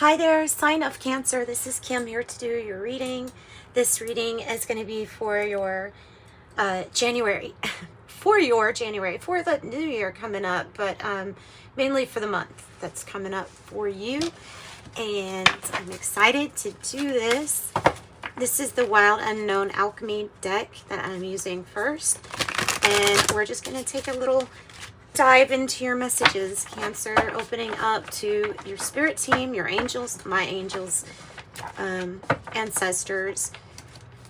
Hi there, sign of Cancer. This is Kim here to do your reading. This reading is going to be for your January, for the new year coming up, but mainly for the month that's coming up for you. And I'm excited to do this. This is the Wild Unknown Alchemy deck that I'm using first. And we're just going to take a little dive into your messages, Cancer, opening up to your spirit team, your angels, my angels, ancestors,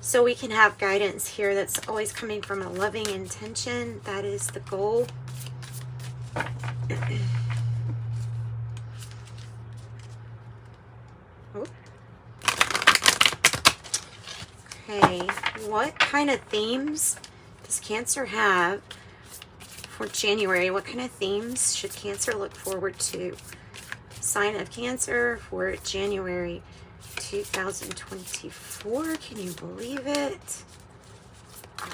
so we can have guidance here that's always coming from a loving intention. That is the goal. Okay, what kind of themes does Cancer have for January? What kind of themes should Cancer look forward to? Sign of Cancer for January 2024. Can you believe it?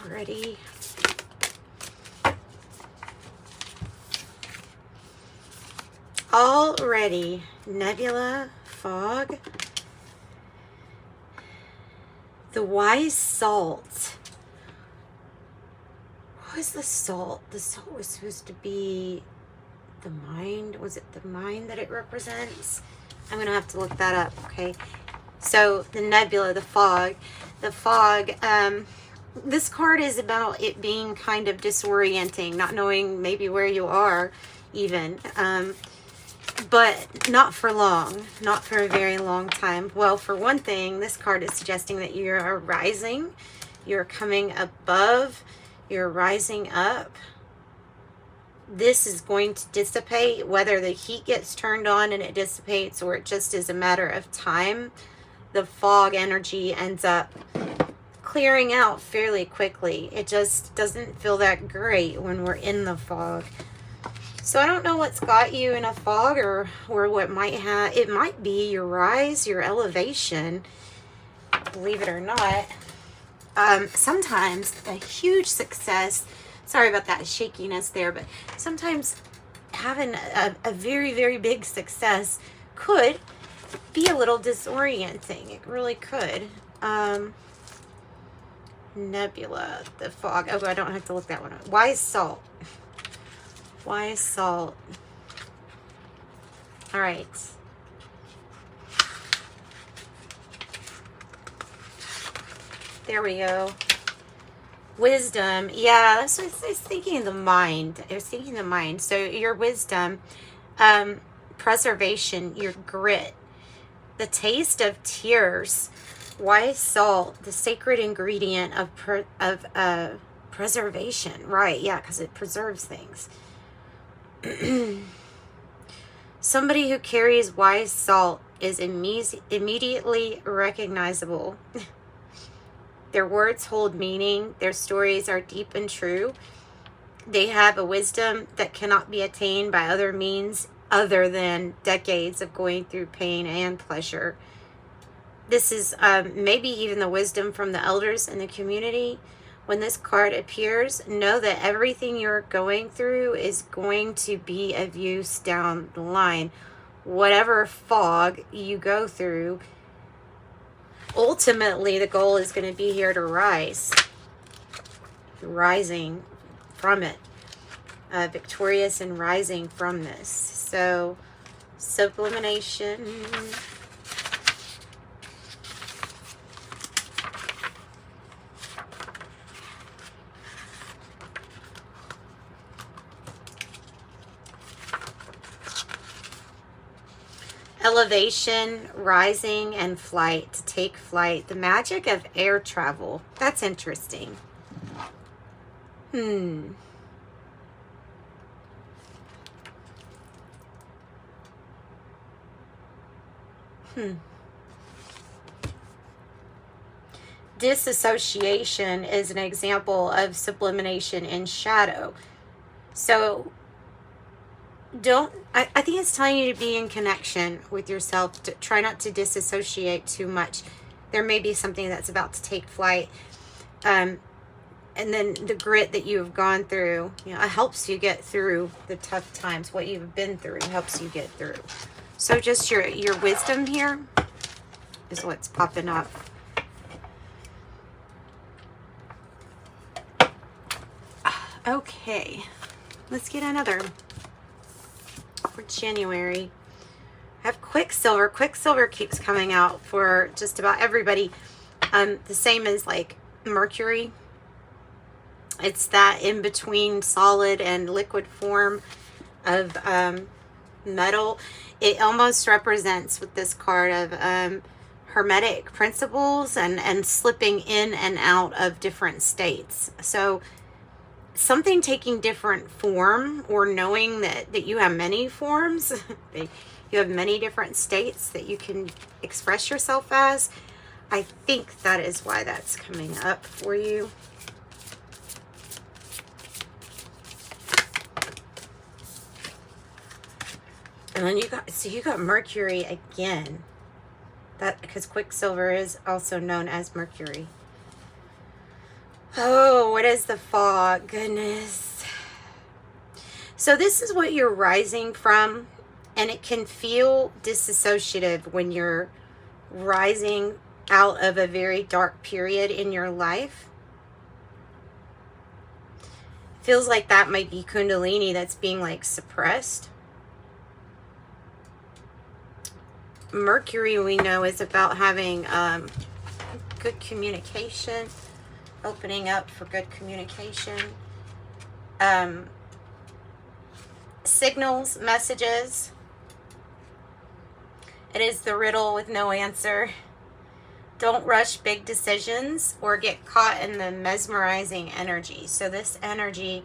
Already. Already. Nebula, fog. The wise salt. What was the salt? The salt was supposed to be the mind. Was it the mind that it represents? I'm going to have to look that up, okay? So the nebula, the fog. This card is about it being kind of disorienting, not knowing maybe where you are even. But not for long, not for a very long time. Well, for one thing, this card is suggesting that you're rising, you're coming above, you're rising up. This is going to dissipate, whether the heat gets turned on and it dissipates or it just is a matter of time. The fog energy ends up clearing out fairly quickly. It just doesn't feel that great when we're in the fog. So I don't know what's got you in a fog, or what might have. It might be your rise, your elevation, believe it or not. Sometimes a huge success, sorry about that shakiness there, but sometimes having a very, very big success could be a little disorienting. It really could. Nebula, the fog. Oh, I don't have to look that one up. Wise salt. Wise salt. All right. There we go. Wisdom. Yeah, that's what I was thinking. The mind. I was thinking the mind. So your wisdom, preservation, your grit, the taste of tears, wise salt, the sacred ingredient of preservation. Right, yeah, because it preserves things. Somebody who carries wise salt is immediately recognizable. Their words hold meaning. Their stories are deep and true. They have a wisdom that cannot be attained by other means other than decades of going through pain and pleasure. This is maybe even the wisdom from the elders in the community. When this card appears, know that everything you're going through is going to be of use down the line. Whatever fog you go through, ultimately the goal is going to be here to rise. Rising from it. Victorious and rising from this. So, sublimation. Elevation, rising, and flight. To take flight. The magic of air travel. That's interesting. Disassociation is an example of sublimation in shadow. So I think it's telling you to be in connection with yourself. To try not to disassociate too much. There may be something that's about to take flight. And then the grit that you've gone through, it helps you get through the tough times. What you've been through helps you get through. So just your wisdom here is what's popping up. Okay, let's get another for January. I have Quicksilver. Quicksilver keeps coming out for just about everybody. The same as like Mercury. It's that in between solid and liquid form of metal. It almost represents with this card of Hermetic principles and slipping in and out of different states. So something taking different form, or knowing that you have many forms, you have many different states that you can express yourself as. I think that is why that's coming up for you. And then you got Mercury again. That because Quicksilver is also known as Mercury. Oh, what is the fog? Goodness. So this is what you're rising from, and it can feel disassociative when you're rising out of a very dark period in your life. Feels like that might be Kundalini that's being like suppressed. Mercury, we know, is about having good communication. Opening up for good communication. Signals, messages. It is the riddle with no answer. Don't rush big decisions or get caught in the mesmerizing energy. So this energy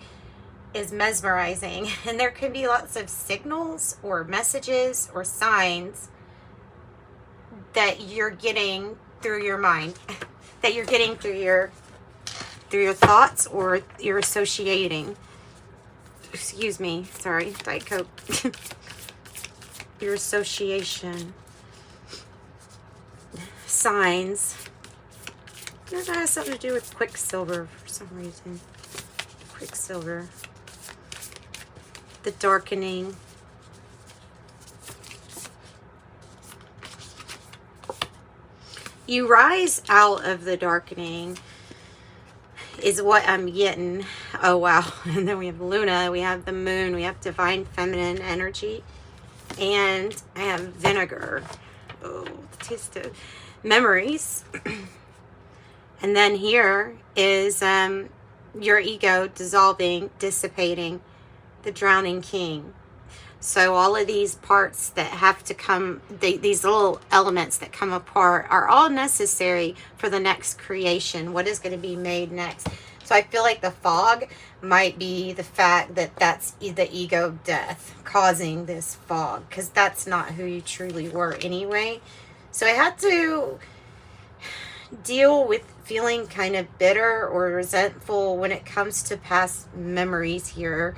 is mesmerizing, and there can be lots of signals or messages or signs that you're getting through your mind, that you're getting through your thoughts, or you're associating. Excuse me, sorry, Diet Coke. Your association. Signs. That has something to do with Quicksilver for some reason. Quicksilver. The darkening. You rise out of the darkening is what I'm getting. Oh, wow. And then we have Luna, we have the moon, we have divine feminine energy, and I have vinegar. Oh, the taste of memories. And then here is your ego dissolving, dissipating, the drowning king. So all of these parts that have to come, these little elements that come apart are all necessary for the next creation. What is going to be made next? So I feel like the fog might be the fact that that's the ego death causing this fog, because that's not who you truly were anyway. So I had to deal with feeling kind of bitter or resentful when it comes to past memories here.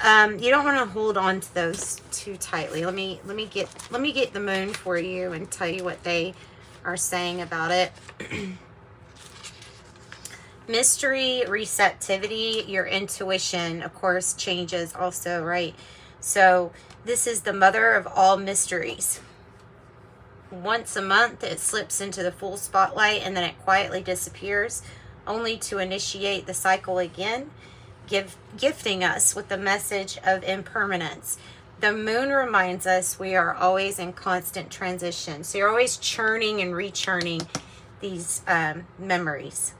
You don't want to hold on to those too tightly. Let me get the moon for you and tell you what they are saying about it. Mystery, receptivity, your intuition, of course, changes also, right? So this is the mother of all mysteries. Once a month, it slips into the full spotlight, and then it quietly disappears, only to initiate the cycle again, gifting us with the message of impermanence. The moon reminds us we are always in constant transition. So you're always churning and rechurning these memories.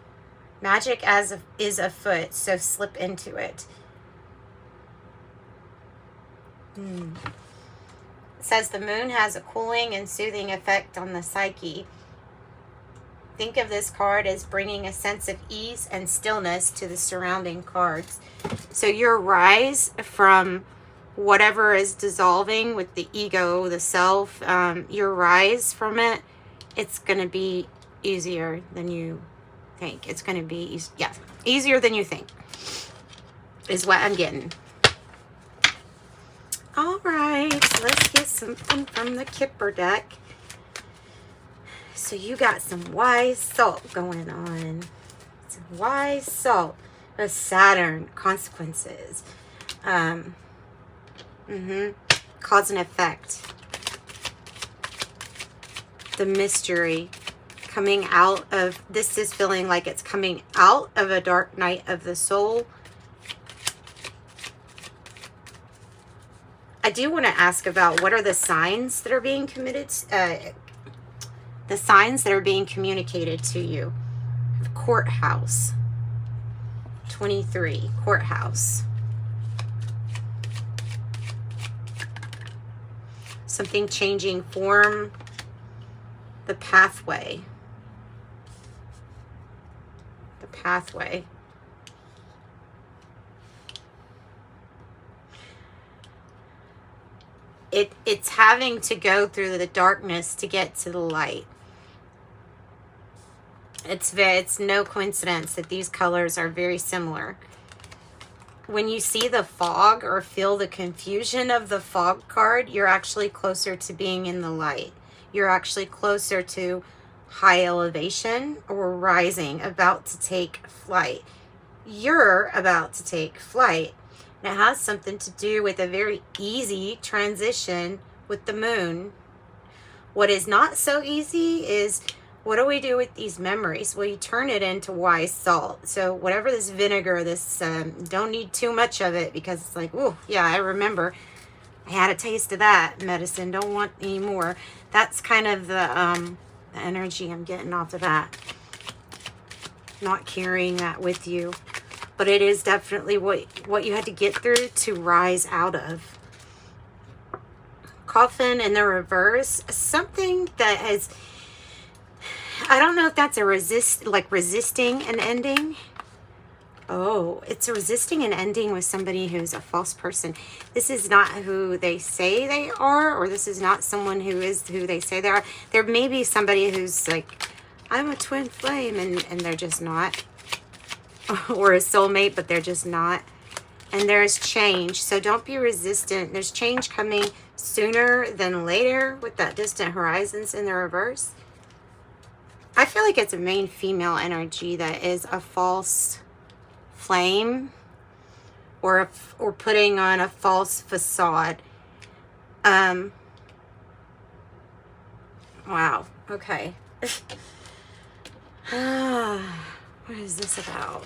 Magic is afoot, so slip into it. It says the moon has a cooling and soothing effect on the psyche. Think of this card as bringing a sense of ease and stillness to the surrounding cards. So your rise from whatever is dissolving with the ego, the self, your rise from it, it's going to be easier than you think. It's going to be, easier than you think is what I'm getting. All right, let's get something from the Kipper deck. So you got some wise salt going on. Some wise salt of Saturn, consequences. Cause and effect. the mystery coming out of, this is feeling like it's coming out of a dark night of the soul. I do want to ask about what are the signs that are being committed, the signs that are being communicated to you. Courthouse. 23, courthouse. Something changing form. The pathway. The pathway. It's having to go through the darkness to get to the light. It's no coincidence that these colors are very similar. When you see the fog or feel the confusion of the fog card, you're actually closer to being in the light. You're actually closer to high elevation or rising, about to take flight. You're about to take flight. And it has something to do with a very easy transition with the moon. What is not so easy is, what do we do with these memories? Well, you turn it into wise salt. So whatever this vinegar, this, don't need too much of it, because it's like, oh, yeah, I remember. I had a taste of that medicine. Don't want any more. That's kind of the energy I'm getting off of that. Not carrying that with you. But it is definitely what you had to get through to rise out of. Coffin in the reverse. Something that has... I don't know if that's a resisting an ending. Oh, it's resisting an ending with somebody who's a false person. This is not who they say they are, or this is not someone who is who they say they are. There may be somebody who's like, I'm a twin flame, and they're just not. Or a soulmate, but they're just not. And there's change, so don't be resistant. There's change coming sooner than later with that distant horizons in the reverse. I feel like it's a main female energy that is a false flame, or putting on a false facade. Wow. Okay. What is this about?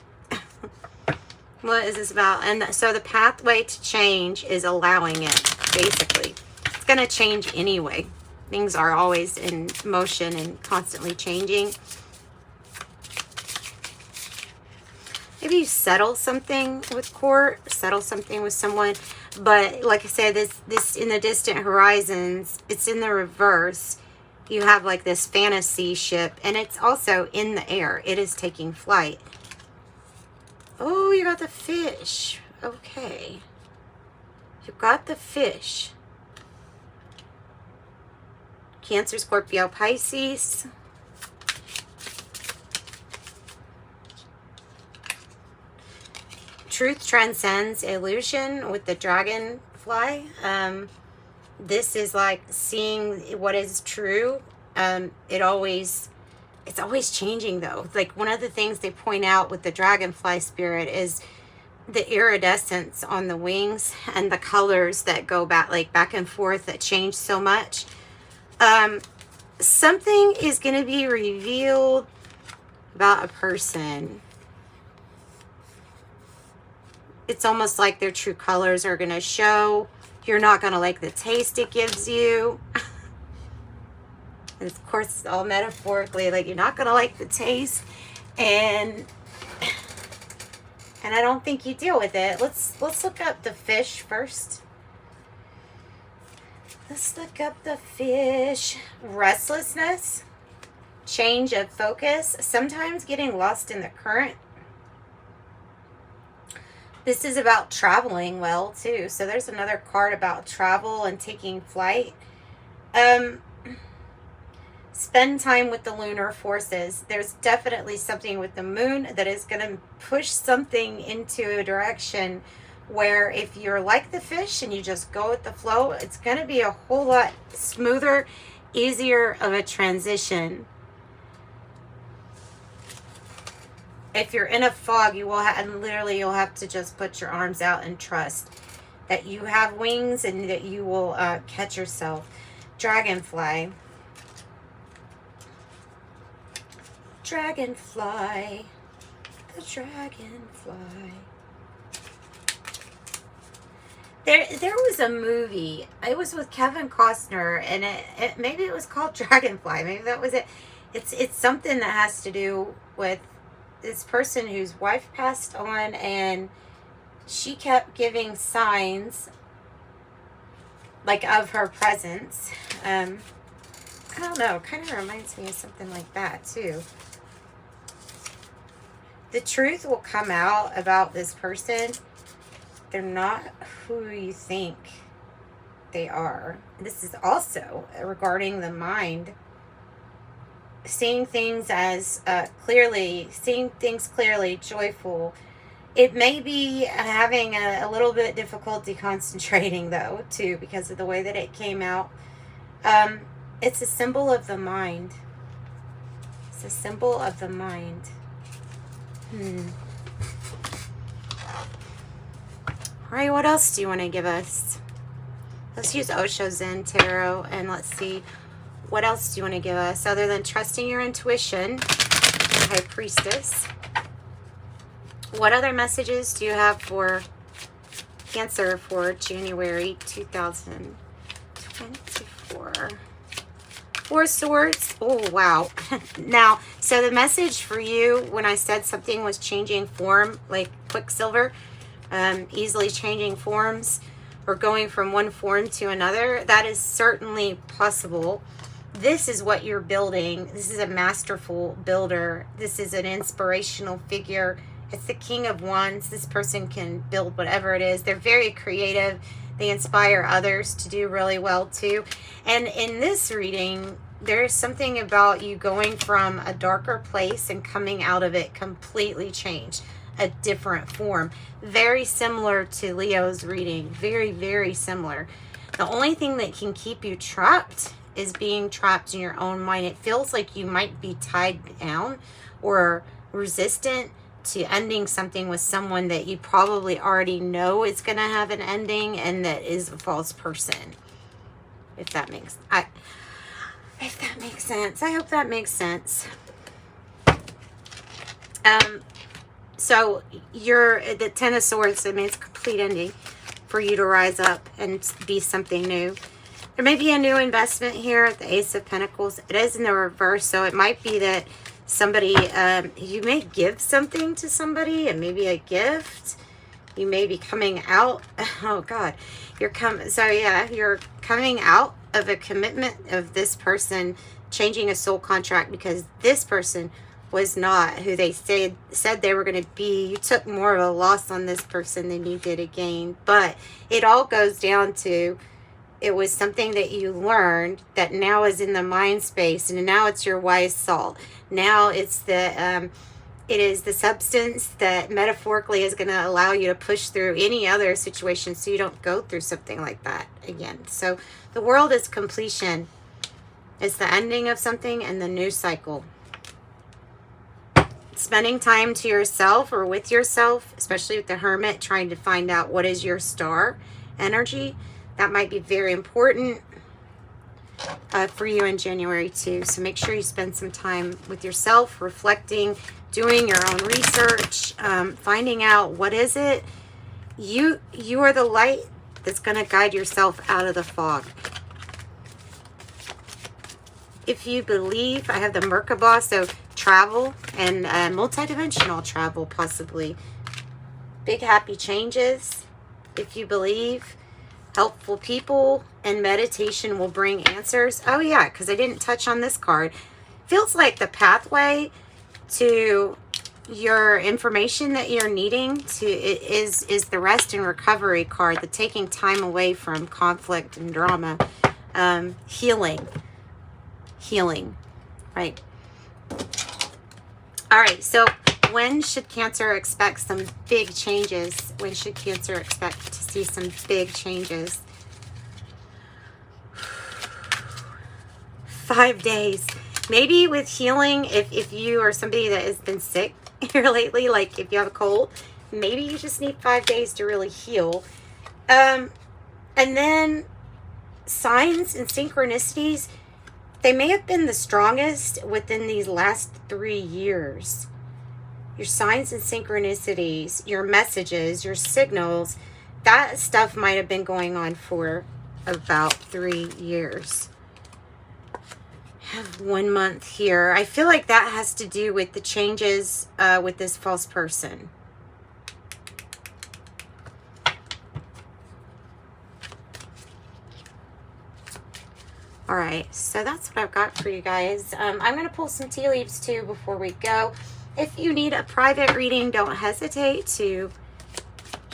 What is this about? And so the pathway to change is allowing it, basically. It's going to change anyway. Things are always in motion and constantly changing. Maybe you settle something with court, settle something with someone. But like I said, this in the distant horizons, it's in the reverse. You have like this fantasy ship, and it's also in the air. It is taking flight. Oh, you got the fish. Okay. You got the fish. Cancer, Scorpio, Pisces. Truth transcends illusion with the dragonfly. This is like seeing what is true. It's always changing though. Like one of the things they point out with the dragonfly spirit is the iridescence on the wings and the colors that go back and forth that change so much. Something is going to be revealed about a person. It's almost like their true colors are going to show. You're not going to like the taste it gives you. And of course, it's all metaphorically, like you're not going to like the taste. And I don't think you deal with it. Let's look up the fish first. Let's look up the fish. Restlessness, change of focus, sometimes getting lost in the current. This is about traveling well too. So there's another card about travel and taking flight. Spend time with the lunar forces. There's definitely something with the moon that is going to push something into a direction where if you're like the fish and you just go with the flow, it's going to be a whole lot smoother, easier of a transition. If you're in a fog, you will you'll have to just put your arms out and trust that you have wings and that you will catch yourself. Dragonfly. dragonfly. The dragonfly. There was a movie. It was with Kevin Costner, and it maybe it was called Dragonfly. Maybe that was it. It's something that has to do with this person whose wife passed on, and she kept giving signs like of her presence. I don't know. Kind of reminds me of something like that too. The truth will come out about this person. They're not who you think they are. This is also regarding the mind. Seeing things as seeing things clearly, joyful. It may be having a little bit difficulty concentrating though, too, because of the way that it came out. It's a symbol of the mind. It's a symbol of the mind. Alright, what else do you want to give us? Let's use Osho Zen Tarot, and let's see, what else do you want to give us other than trusting your intuition, High Priestess? What other messages do you have for Cancer for January 2024? Four Swords. Oh, wow. Now, so the message for you when I said something was changing form, like Quicksilver, easily changing forms or going from one form to another, that is certainly possible. This is what you're building. This is a masterful builder. This is an inspirational figure. It's the King of Wands. This person can build whatever it is. They're very creative. They inspire others to do really well too. And in this reading, there's something about you going from a darker place and coming out of it completely changed. A different form. Very similar to Leo's reading. Very, very similar. The only thing that can keep you trapped is being trapped in your own mind. It feels like you might be tied down or resistant to ending something with someone that you probably already know is going to have an ending and that is a false person. If that makes sense. I hope that makes sense. So you're the Ten of Swords. I mean, it's a complete ending for you to rise up and be something new. There may be a new investment here at the Ace of Pentacles. It is in the reverse, so it might be that somebody, you may give something to somebody, and maybe a gift. You may be coming out. Oh God, you're coming out of a commitment of this person changing a soul contract because this person was not who they said they were going to be. You took more of a loss on this person than you did a gain. But it all goes down to, it was something that you learned that now is in the mind space, and now it's your wise salt. Now it's it is the substance that metaphorically is going to allow you to push through any other situation so you don't go through something like that again. So the world is completion. It's the ending of something and the new cycle. Spending time to yourself or with yourself, especially with the Hermit, trying to find out what is your star energy. That might be very important for you in January too. So make sure you spend some time with yourself, reflecting, doing your own research, finding out what is it. You are the light that's going to guide yourself out of the fog. If you believe, I have the Merkaba, so travel and multidimensional travel possibly. Big happy changes. If you believe, helpful people and meditation will bring answers. Oh yeah, because I didn't touch on this card. Feels like the pathway to your information that you're needing to is the rest and recovery card, the taking time away from conflict and drama. Healing, right? All right, so when should Cancer expect some big changes? When should Cancer expect to see some big changes? 5 days. Maybe with healing, if you are somebody that has been sick here lately, like if you have a cold, maybe you just need 5 days to really heal. And then signs and synchronicities. They may have been the strongest within these last 3 years. Your signs and synchronicities, your messages, your signals, that stuff might have been going on for about 3 years. I have 1 month here. I feel like that has to do with the changes with this false person. All right, so that's what I've got for you guys. I'm going to pull some tea leaves too before we go. If you need a private reading, don't hesitate to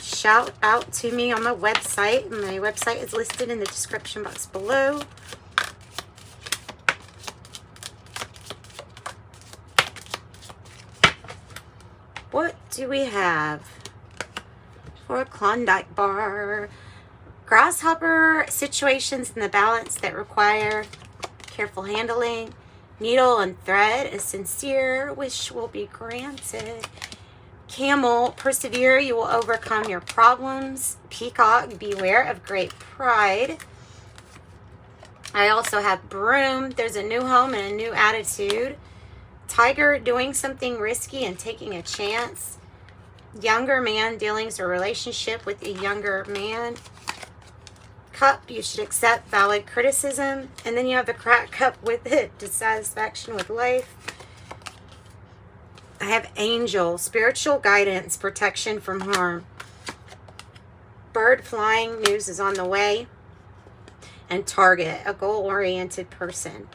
shout out to me on my website. My website is listed in the description box below. What do we have for a Klondike bar? Grasshopper situations in the balance that require careful handling. Needle and thread, a sincere wish will be granted. Camel, persevere, you will overcome your problems. Peacock, beware of great pride. I also have broom, there's a new home and a new attitude. Tiger, doing something risky and taking a chance. Younger man, dealings or relationship with a younger man. Cup, you should accept valid criticism. And then you have the cracked cup with it, dissatisfaction with life. I have angel, spiritual guidance, protection from harm. Bird flying, news is on the way. And target, a goal-oriented person.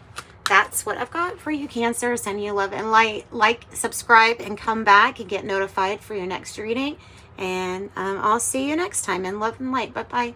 That's what I've got for you, Cancer. Send you love and light. Like, subscribe, and come back and get notified for your next reading. And I'll see you next time in love and light. Bye-bye.